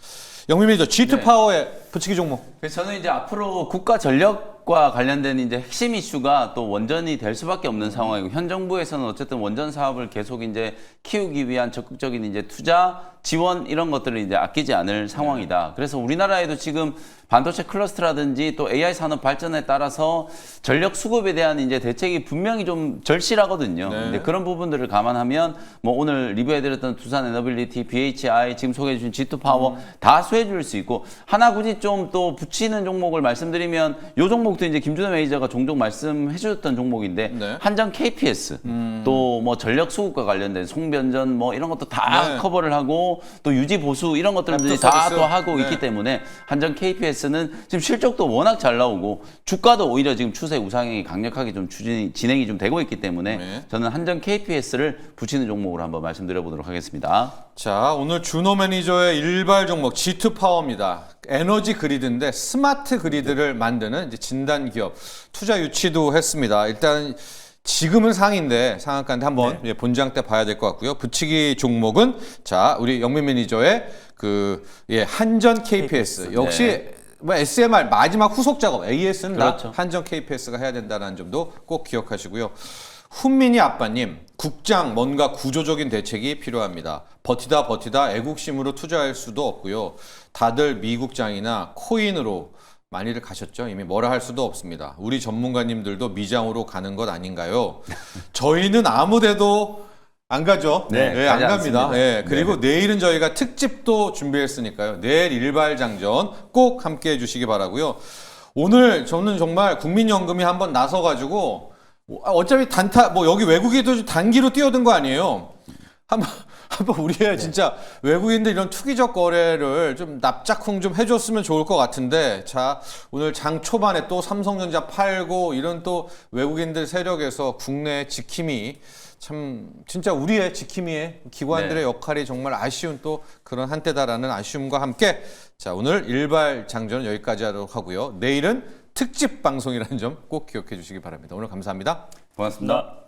영민 매니저 G2 네. 파워의 붙이기 종목. 그래서 저는 이제 앞으로 국가 전력과 관련된 이제 핵심 이슈가 또 원전이 될 수밖에 없는 상황이고 현 정부에서는 어쨌든 원전 사업을 계속 이제 키우기 위한 적극적인 이제 투자 지원 이런 것들을 이제 아끼지 않을 상황이다. 그래서 우리나라에도 지금 반도체 클러스터라든지 또 AI 산업 발전에 따라서 전력 수급에 대한 이제 대책이 분명히 좀 절실하거든요. 네. 근데 그런 부분들을 감안하면 뭐 오늘 리뷰해드렸던 두산 에너빌리티, BHI, 지금 소개해주신 G2 파워 다 수혜줄 수 있고 하나 굳이 좀 또 붙이는 종목을 말씀드리면 요 종목도 이제 김준호 매니저가 종종 말씀해주셨던 종목인데 네. 한전 KPS 또 뭐 전력 수급과 관련된 송변전 뭐 이런 것도 다 네. 커버를 하고 또 유지 보수 이런 것들도 랩터 다 서비스. 또 하고 네. 있기 때문에 한전 KPS는 지금 실적도 워낙 잘 나오고 주가도 오히려 지금 추세 우상향이 강력하게 좀 진행이 좀 되고 있기 때문에 네. 저는 한전 KPS를 붙이는 종목으로 한번 말씀드려 보도록 하겠습니다. 자, 오늘 준호 매니저의 일발 종목 G2 파워입니다. 에너지 그리드인데 스마트 그리드를 만드는 이제 진단 기업 투자 유치도 했습니다. 일단 지금은 상인데 상한가인데 한번 예, 본장 때 봐야 될 것 같고요. 붙이기 종목은 자, 우리 영민 매니저의 그 예, 한전 KPS. 역시 뭐 SMR 마지막 후속 작업 AS는 그렇죠. 다 한전 KPS가 해야 된다는 점도 꼭 기억하시고요. 훈민이 아빠님, 국장 뭔가 구조적인 대책이 필요합니다. 버티다 애국심으로 투자할 수도 없고요. 다들 미국장이나 코인으로 많이들 가셨죠. 이미 뭐라 할 수도 없습니다. 우리 전문가님들도 미장으로 가는 것 아닌가요? 저희는 아무데도 안 가죠. 네, 예, 안 가지 갑니다. 않습니다. 예, 그리고 내일은 저희가 특집도 준비했으니까요. 내일 일발장전 꼭 함께 해주시기 바라고요. 오늘 저는 정말 국민연금이 한번 나서가지고 어차피 단타 뭐 여기 외국인도 단기로 뛰어든 거 아니에요. 한번 우리의 진짜 외국인들 이런 투기적 거래를 좀 납작쿵 좀 해줬으면 좋을 것 같은데 자 오늘 장 초반에 또 삼성전자 팔고 이런 또 외국인들 세력에서 국내 지킴이 참 진짜 우리의 지킴이의 기관들의 역할이 정말 아쉬운 또 그런 한때다라는 아쉬움과 함께 자 오늘 일발 장전은 여기까지 하도록 하고요. 내일은 특집 방송이라는 점 꼭 기억해 주시기 바랍니다. 오늘 감사합니다. 고맙습니다.